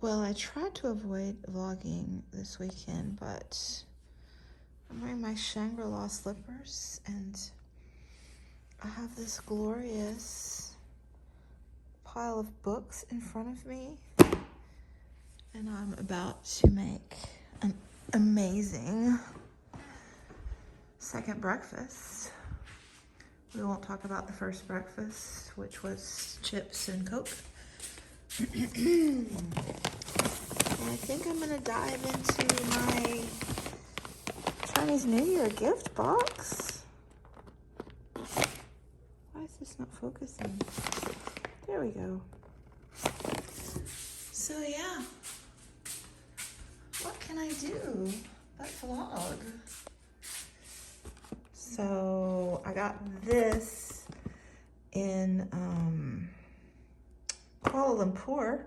Well, I tried to avoid vlogging this weekend, but I'm wearing my Shangri-La slippers and I have this glorious pile of books in front of me and I'm about to make an amazing second breakfast. We won't talk about the first breakfast, which was chips and Coke. And I think I'm gonna dive into my Chinese New Year gift box. Why is this not focusing? There we go. So yeah, what can I do but vlog? So I got this in Kuala Lumpur.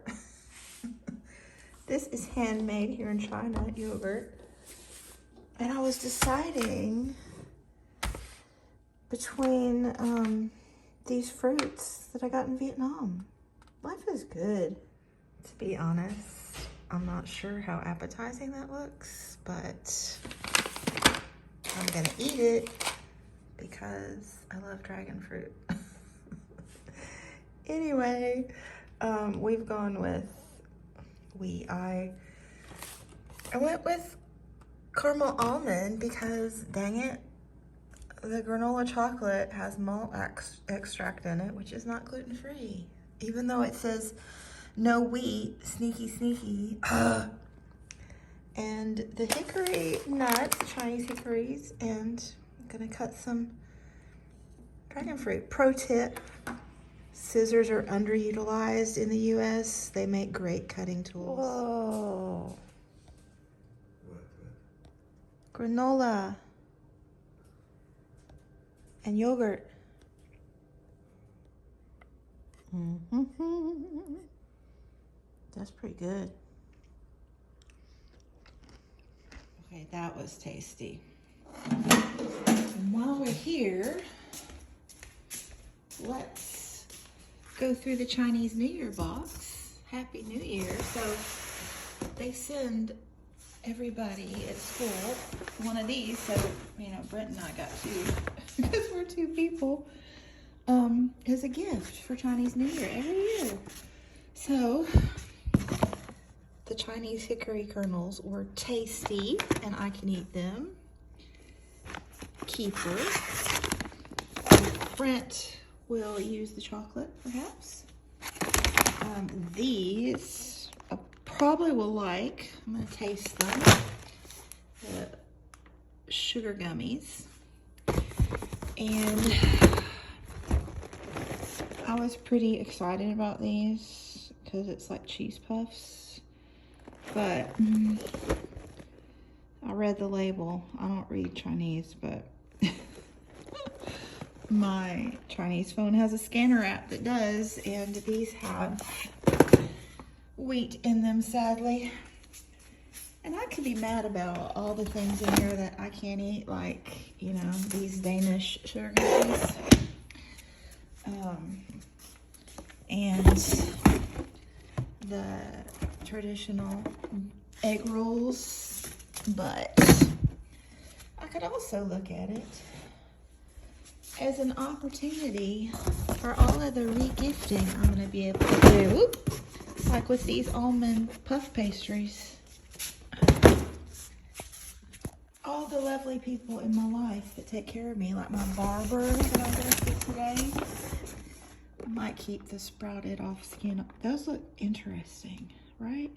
This is handmade here in China, yogurt. And I was deciding between these fruits that I got in Vietnam. Life is good, to be honest. I'm not sure how appetizing that looks, but I'm gonna eat it because I love dragon fruit. Anyway, we've gone with, I went with caramel almond because, dang it, the granola chocolate has malt extract in it, which is not gluten-free. Even though it says no wheat, sneaky. And the hickory nuts, Chinese hickories, and I'm gonna cut some dragon fruit. Pro tip, scissors are underutilized in the US. They make great cutting tools. Whoa. Granola and yogurt. That's pretty good. Okay, that was tasty. And while we're here, let's go through the Chinese New Year box. Happy New Year. So they send everybody at school one of these. So, you know, Brent and I got two because we're two people, as a gift for Chinese New Year every year. So the Chinese hickory kernels were tasty and I can eat them. Keeper. Brent will use the chocolate, perhaps. These I probably will like. I'm gonna taste them. The sugar gummies. And I was pretty excited about these because it's like cheese puffs. But I read the label. I don't read Chinese, but my Chinese phone has a scanner app that does, and these have wheat in them, sadly. And I could be mad about all the things in here that I can't eat, like, you know, these Danish sugar cookies. And the traditional egg rolls, but I could also look at it as an opportunity for all of the re-gifting I'm going to be able to do, like with these almond puff pastries. All the lovely people in my life that take care of me, like my barber that I'm going to see today. I might keep the sprouted off skin. Those look interesting, right?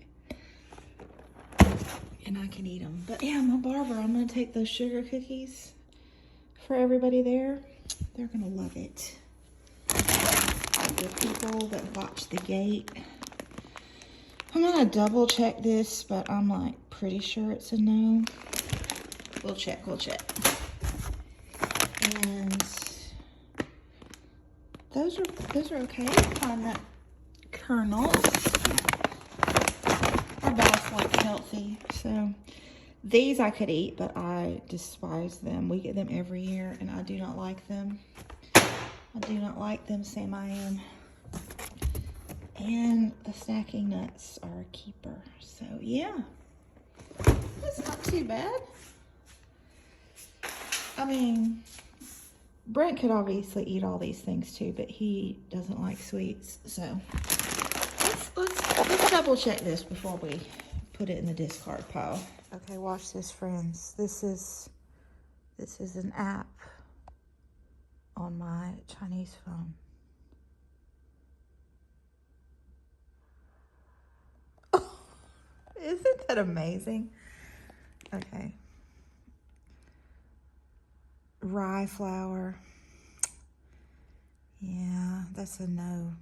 And I can eat them. But yeah, my barber, I'm going to take those sugar cookies for everybody there. They're going to love it. The people that watch the gate. I'm going to double check this, but I'm like pretty sure it's a no. We'll check. And those are okay. Find that kernels. Our boss likes healthy, so these I could eat, but I despise them. We get them every year, and I do not like them. I do not like them, Sam I am. And the snacking nuts are a keeper. So yeah, it's not too bad. I mean, Brent could obviously eat all these things too, but he doesn't like sweets. So let's double check this before we put it in the discard pile. Okay, watch this, friends. This is an app on my Chinese phone. Oh, isn't that amazing? Okay. Rye flour. Yeah, that's a no.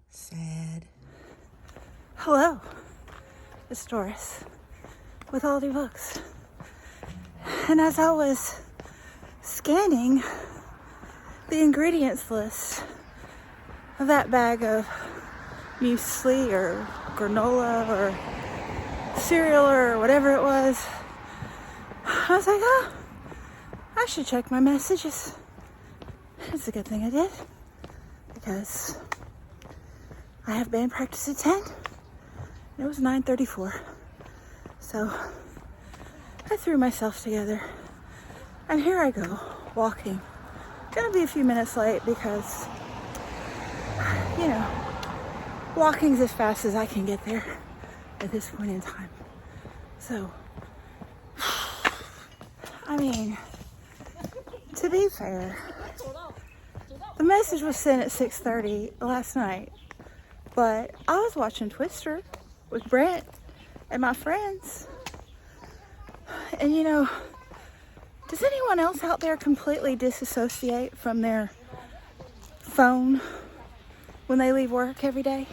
Sad. Hello, it's Doris with Aldi Books. And as I was scanning the ingredients list of that bag of muesli or granola or cereal or whatever it was, I was like, oh, I should check my messages. It's a good thing I did, because I have band practice at 10. It was 9:34. So I threw myself together. And here I go, walking. Gonna be a few minutes late because, you know, walking's as fast as I can get there at this point in time. So, I mean, to be fair, the message was sent at 6:30 last night, but I was watching Twister with Brent and my friends. And you know, does anyone else out there completely disassociate from their phone when they leave work every day?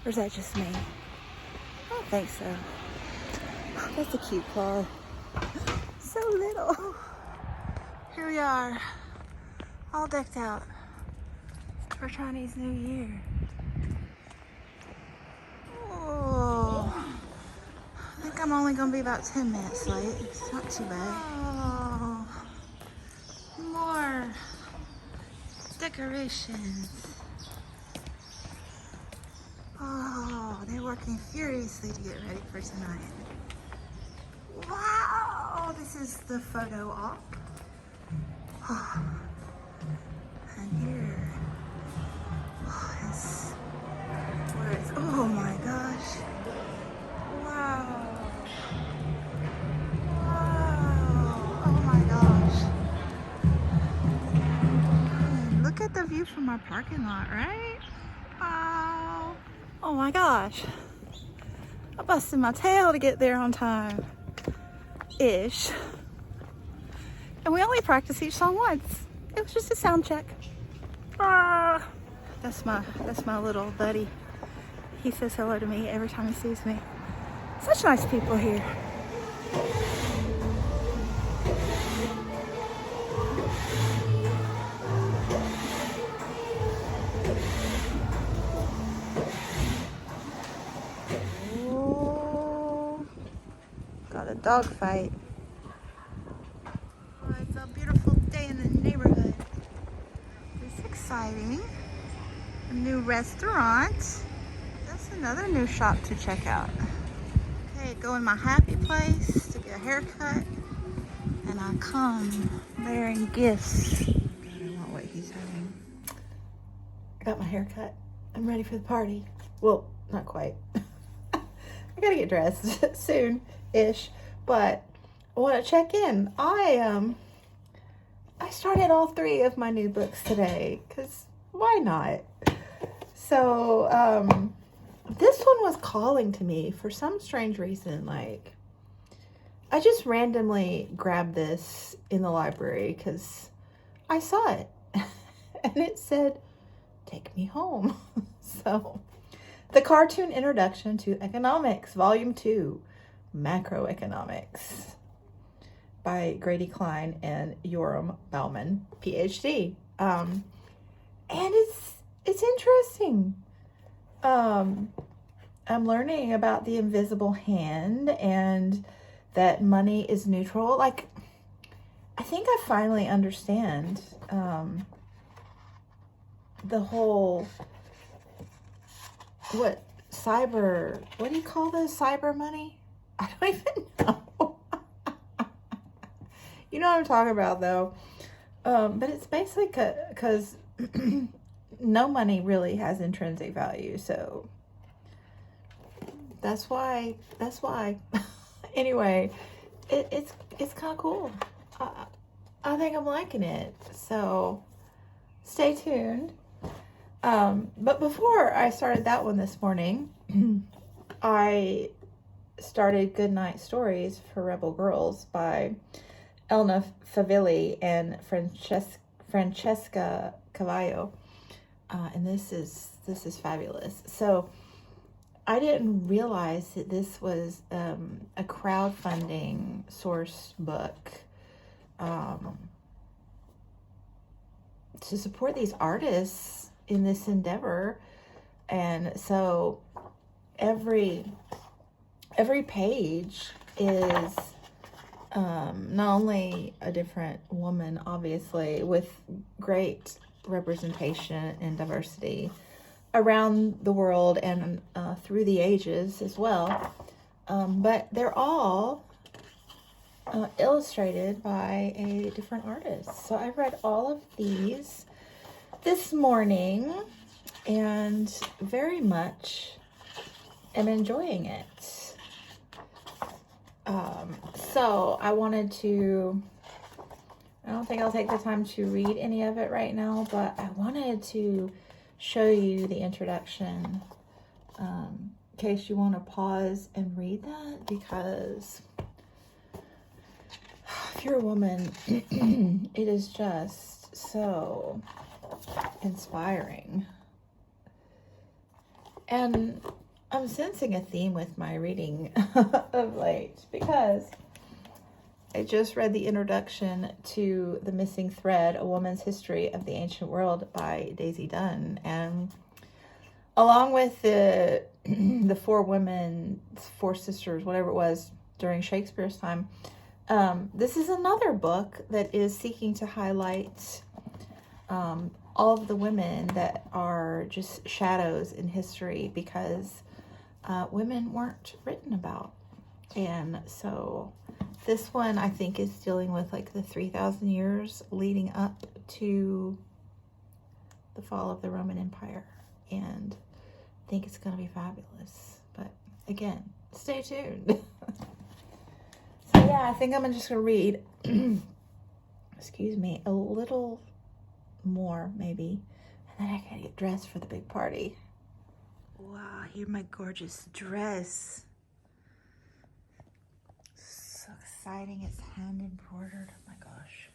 Or is that just me? I don't think so. That's a cute car. So little. Here we are, all decked out for Chinese New Year. Oh, I think I'm only gonna be about 10 minutes late. It's not too bad. Oh, more decorations. Oh, they're working furiously to get ready for tonight. Wow, this is the photo op. Oh, and here is where it's, oh my gosh. Wow. Wow. Oh my gosh. Look at the view from our parking lot, right? Wow. Oh my gosh. I busted my tail to get there on time. Ish. And we only practiced each song once. It was just a sound check. Ah. That's my little buddy. He says hello to me every time he sees me. Such nice people here. Oh, got a dog fight. Oh, it's a beautiful day in the neighborhood. It's exciting. A new restaurant. That's another new shop to check out. Okay, go in my happy place to get a haircut. And I come bearing gifts. God, I want what he's having. I got my haircut. I'm ready for the party. Well, not quite. I gotta get dressed soon-ish. But I want to check in. I started all 3 of my new books today, because why not? So, this one was calling to me for some strange reason. Like, I just randomly grabbed this in the library because I saw it. And it said, take me home. So, The Cartoon Introduction to Economics, Volume 2, Macroeconomics, by Grady Klein and Yoram Bauman, PhD. And it's interesting. I'm learning about the invisible hand and that money is neutral. Like, I think I finally understand the whole what do you call those? Cyber money? I don't even know. You know what I'm talking about, though. But it's basically because no money really has intrinsic value, so that's why. Anyway, it's kind of cool. I think I'm liking it, so stay tuned. But before I started that one this morning, I started Goodnight Stories for Rebel Girls by Elna Favilli and Francesca Cavallo, and this is fabulous. So I didn't realize that this was a crowdfunding source book to support these artists in this endeavor. And so every page is not only a different woman, obviously, with great representation and diversity around the world and through the ages as well, but they're all illustrated by a different artist. So I read all of these this morning and very much am enjoying it. So I wanted to, I don't think I'll take the time to read any of it right now, but I wanted to show you the introduction in case you want to pause and read that, because if you're a woman, it is just so inspiring. And I'm sensing a theme with my reading of late, because I just read the introduction to The Missing Thread, A Woman's History of the Ancient World by Daisy Dunn. And along with the four women, four sisters, whatever it was, during Shakespeare's time, this is another book that is seeking to highlight all of the women that are just shadows in history, because women weren't written about. And so this one, I think, is dealing with like the 3,000 years leading up to the fall of the Roman Empire. And I think it's going to be fabulous. But again, stay tuned. So yeah, I think I'm just going to read, excuse me, a little more maybe. And then I got to get dressed for the big party. Wow, here's my gorgeous dress. So exciting. It's hand embroidered. Oh my gosh.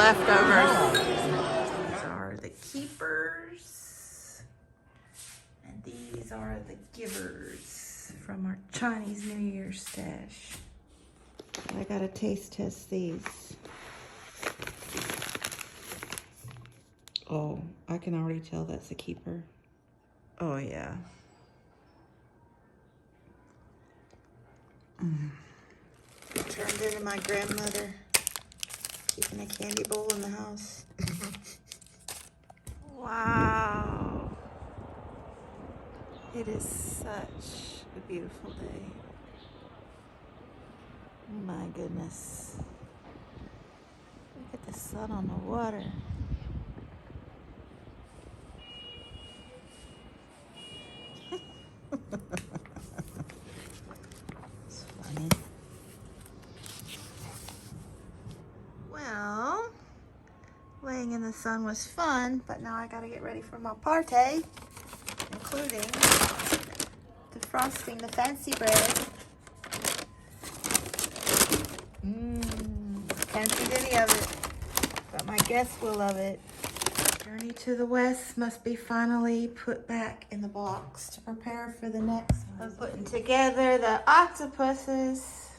leftovers. These are the keepers. And these are the givers from our Chinese New Year stash. I gotta taste test these. Oh, I can already tell that's a keeper. Oh yeah. Turned into my grandmother, keeping a candy bowl in the house. Wow. It is such a beautiful day. My goodness. Look at the sun on the water. It's funny. Well, laying in the sun was fun, but now I gotta get ready for my party, including defrosting the fancy bread. Can't eat any of it, but my guests will love it. Journey to the West must be finally put back in the box to prepare for the next one. I'm putting together the octopuses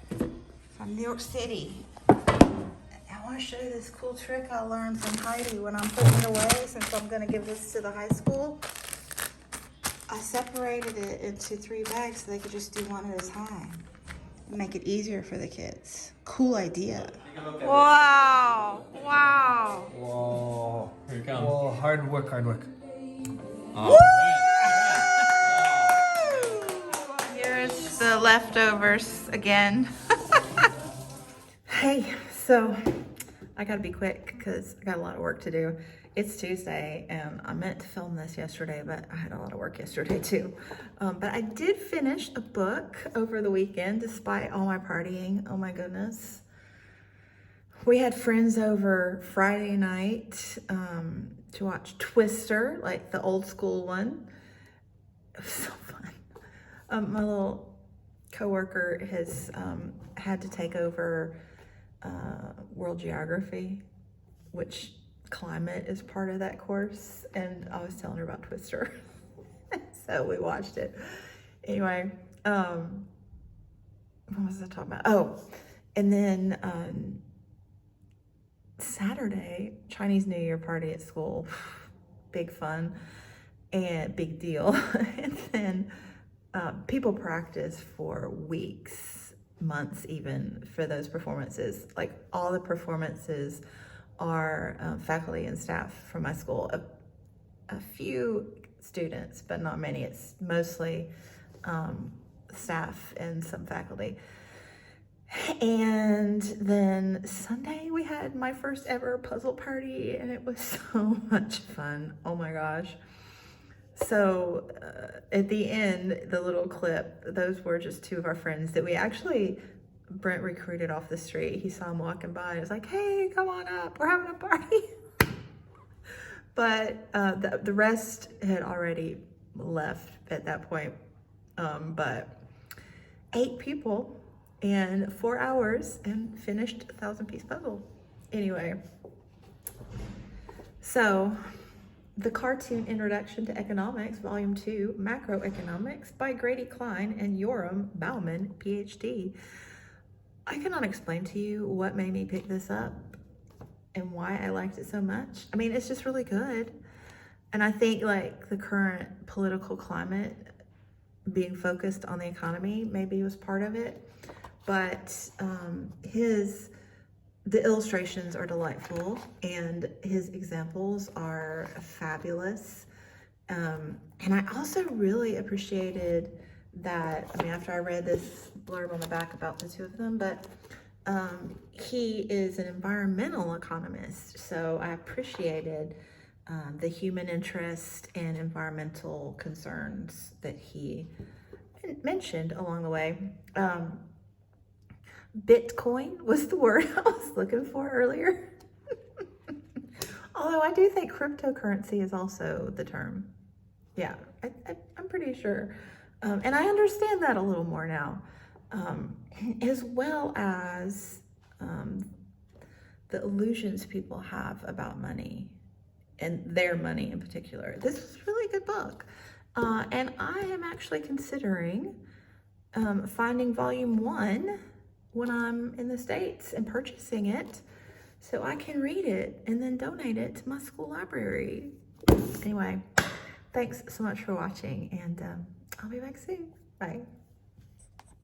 from New York City. I want to show you this cool trick I learned from Heidi when I'm putting it away, since I'm going to give this to the high school. I separated it into 3 bags so they could just do one at a time. Make it easier for the kids. Cool idea. Wow. Wow. Whoa. Here it comes. Whoa, hard work. Oh, Here's the leftovers again. Hey, so I gotta be quick because I got a lot of work to do. It's Tuesday and I meant to film this yesterday, but I had a lot of work yesterday too. But I did finish a book over the weekend despite all my partying. Oh my goodness. We had friends over Friday night to watch Twister, like the old school one. It was so fun. My little coworker has had to take over World Geography, which climate is part of that course, and I was telling her about Twister. So we watched it. Anyway, what was I talking about? Oh, and then Saturday, Chinese New Year party at school. Big fun and big deal. And then people practice for weeks, months even, for those performances. Like all the performances are faculty and staff from my school. A few students, but not many. It's mostly staff and some faculty. And then Sunday we had my first ever puzzle party and it was so much fun. Oh my gosh. So at the end, the little clip, those were just 2 of our friends that we actually, Brent recruited off the street. He saw him walking by and was like, hey, come on up, we're having a party. But the rest had already left at that point. But 8 people and 4 hours and finished a 1,000-piece puzzle. Anyway, so the cartoon Introduction to Economics, Volume 2, Macroeconomics by Grady Klein and Yoram Bauman, PhD. I cannot explain to you what made me pick this up and why I liked it so much. I mean, it's just really good. And I think like the current political climate being focused on the economy maybe was part of it. But the illustrations are delightful and his examples are fabulous. And I also really appreciated that, I mean, after I read this blurb on the back about the 2 of them, but he is an environmental economist. So I appreciated the human interest and environmental concerns that he mentioned along the way. Bitcoin was the word I was looking for earlier. Although I do think cryptocurrency is also the term. Yeah, I'm pretty sure. And I understand that a little more now. As well as the illusions people have about money and their money in particular. This was a really good book. And I am actually considering finding volume 1 when I'm in the States and purchasing it so I can read it and then donate it to my school library. Anyway, thanks so much for watching, and I'll be back soon. Bye.